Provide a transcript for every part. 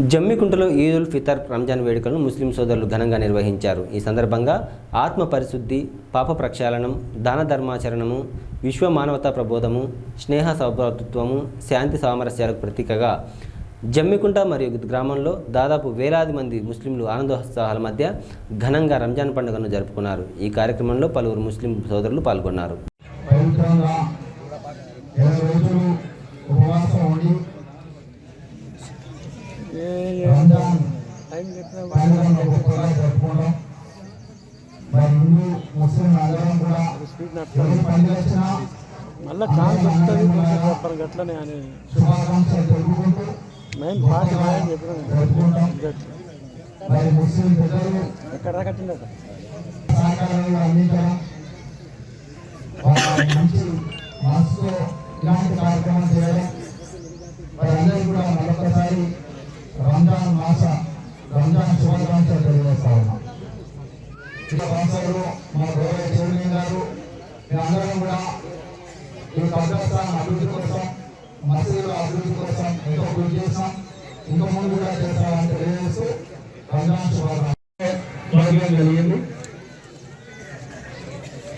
జమ్మికుంటలో ఈద్ ఉల్ ఫితర్ రంజాన్ వేడుకలను ముస్లిం సోదరులు ఘనంగా నిర్వహించారు. ఈ సందర్భంగా ఆత్మ పరిశుద్ధి, పాప ప్రక్షాళనం, దాన ధర్మాచరణము, విశ్వ మానవతా ప్రబోధము, స్నేహ సౌభ్రాతృత్వము, శాంతి సామరస్యాలకు ప్రతీకగా జమ్మికుంట మరియు గ్రామంలో దాదాపు వేలాది మంది ముస్లింలు ఆనందోత్సాహాల మధ్య ఘనంగా రంజాన్ పండుగను జరుపుకున్నారు. ఈ కార్యక్రమంలో పలువురు ముస్లిం సోదరులు పాల్గొన్నారు. మళ్ళీ కాల్ చెప్తుంది కొంచెం చెప్పారు గట్లనే అని మెయిన్ పార్టీ అని చెప్పిన ఎక్కడ కట్టిందట ఇలాంటి కార్యక్రమం చేయడం వారందరూ కూడా మరొకసారి రంజాన్ శుభాకాంక్షలు తెలియజేస్తా ఉన్నాం. మా గౌరవ చైర్మన్ గారు మేమందరం కూడా ఈ కబ్రస్థానం అభివృద్ధి కోసం, మసీదుల అభివృద్ధి కోసం ఎంతో కృషి చేస్తాం, ఇంకా ముందు కూడా చేస్తామని తెలియజేస్తూ రంజాన్ శుభాకాంక్షలు కలిగింది.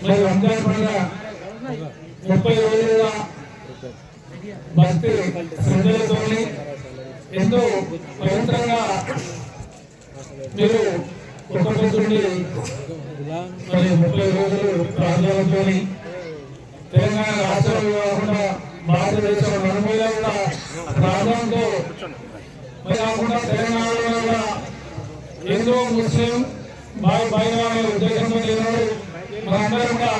మరి రంజాన్ పండుగ 30 రోజులుగా భక్తి శ్రద్ధలతో ఎంతో పవిత్రంగా మీరు ఒక్కొక్కటి మరి 30 రోజులు ప్రార్థనలతో తెలంగాణ రాష్ట్రంలో కాకుండా భారతదేశం నలుమూల కూడా ప్రార్థనతో మరి కాకుండా తెలంగాణలో కూడా ఎంతో ముస్లిం బాగా ఉద్దేశంతో లేనాడు మనందరం కూడా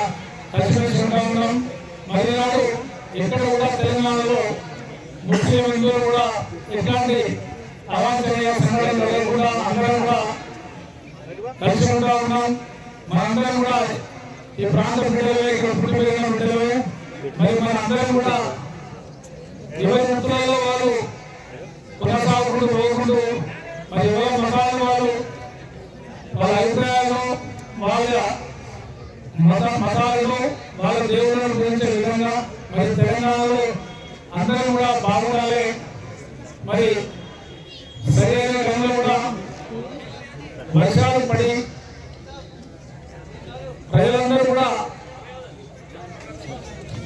కలిసిమెలిసి ఉంటా ఉన్నాం. మరి నాడు ఎక్కడ కూడా తెలంగాణలో ముస్లిం హిందువులు కూడా ఎట్లాంటి అవాంఛనీయ సంఘటనలు లేకుండా అందరం కూడా కలిసి ఉంటా ఉన్నాం. మనందరం కూడా ఈ ప్రాంత బిడ్డలే, ఇక్కడ పుట్టి పెరిగిన బిడ్డలే. మరి మనందరం కూడా ఎవరి వృత్తులలో వాళ్ళు కొనసాగుకుంటూ పోకుండా మరి ఎవరి మతాల వాళ్ళు వాళ్ళ అభిప్రాయాలు, వాళ్ళ మతాలను, వాళ్ళ దేవుళ్ళను గురించే విధంగా మరి తెలంగాణలో అందరం కూడా బాగుండాలి. మరి సరైన టైంలో కూడా వర్షాలు పడి ప్రజలందరూ కూడా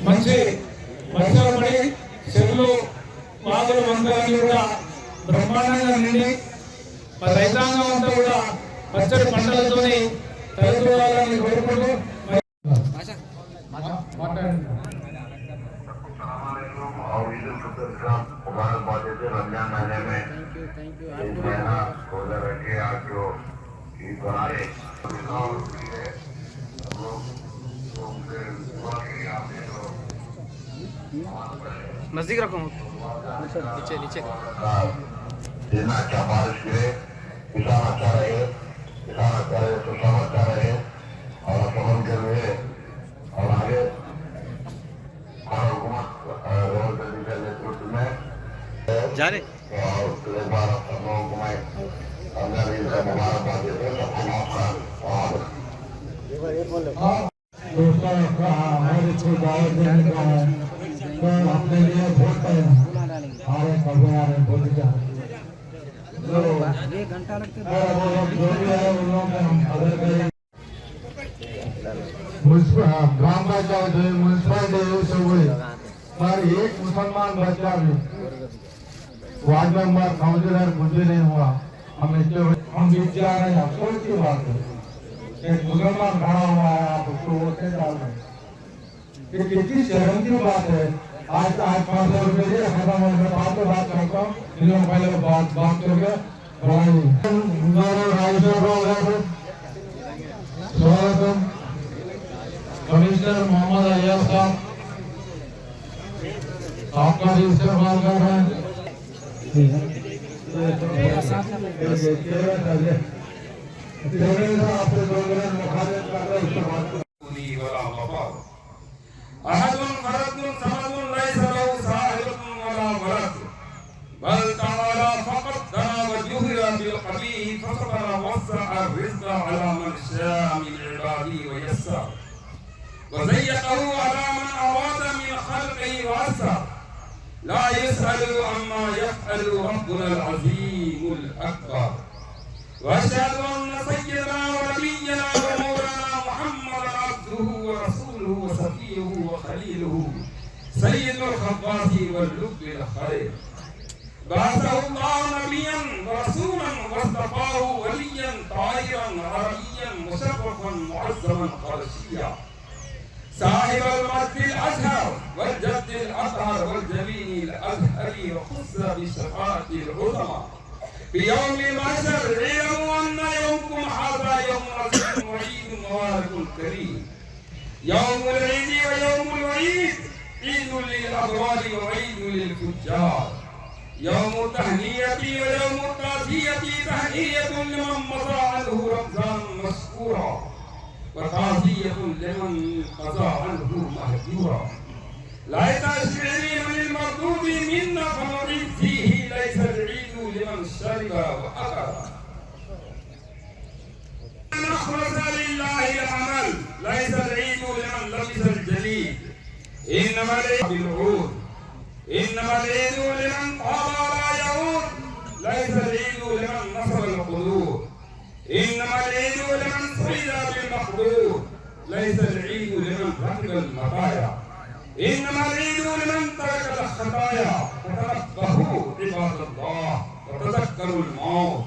మంచి వర్షాలు పడి చెరువులు, వాగులు, వందలన్నీ కూడా బ్రహ్మాండంగా నిండి మరి రైతాంగం అంతా కూడా పచ్చడి పంటలతోని తయారు కోరుకుంటూ मुबारकबाद देते रमजान महीने में इस महीना रोजा रखे आज जो ईद बनाए नजदीक रखो, नीचे नीचे जितना अच्छा बारिश गिरे, किसान अच्छा रहे, तो सब अच्छा रहे और समन के हुए और आगे जा रहे और एक बार सब लोगों को मैं मुबारकबाद देते हैं, सबको नमस्कार। दोस्तों हमारे दावत देने का है तो अपने लिए वोट करें। हमारे कब्र आ रहे वोट क्या 1 घंटा लगते हैं जो भी है उन लोगों का हम अदर करें। ग्राम पंचायत म्यूनसिपालिटी सब हुई पर एक मुसलमान बच्चा भी वार्ड मेंबर काउंसिलर मुझे नहीं हुआ। हम बीच जा रहे हैं, अफसोस की बात है। एक मुसलमान खड़ा हुआ है, आप उसको वोट डाल रहे हैं, ये कितनी शर्म की बात है। आज 500 रुपये खत्म हो गया, बात करता हूँ इन लोग पहले बात करके स्वागतम कमिश्नर मोहम्मद अय्याज साहब आपका भी इस्तेमाल कर रहे हैं। وضيقه على من أراد من خلقه واسع لا يسأل عما يفعل ربنا العظيم واشهد ان سيدنا ونبينا ومولانا محمدا عبده ورسوله وصفيه وخليله سيد الخطوات واللب الخير بعثه الله نبيا ورسولا واصطفاه وليا طاهرا عربيا مشرفا معظما قرشيا صاحب المجد الازهر والجد الاطهر والجميل الازهر وخص بالشفاعه العظمى في يوم المحشر اعلموا ان يومكم هذا يوم عظيم وعيد مبارك كريم يوم العيد ويوم الوعيد عيد للابرار وعيد للفجار يوم التهنئة ويوم التعزية تهنئة لمن مضى عنه رمضان مشكورا وتعزية لمن قضى عنه مهجورا ليس الشعري من المردود منا فنعيد فيه ليس العيد لمن شرب وأكل نخلص لله العمل ليس العيد لمن لبس الجليد إنما العيد بالعود إنما العيد لمن قام لا يعود ليس العيد لمن نصر القلوب إنما العيد لمن صيد بالمقدور ليس العيد لمن ركب المطايا إنما العيد لمن ترك الخطايا فتنبهوا عباد الله وتذكروا الموت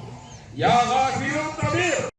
يا غافل الطبيب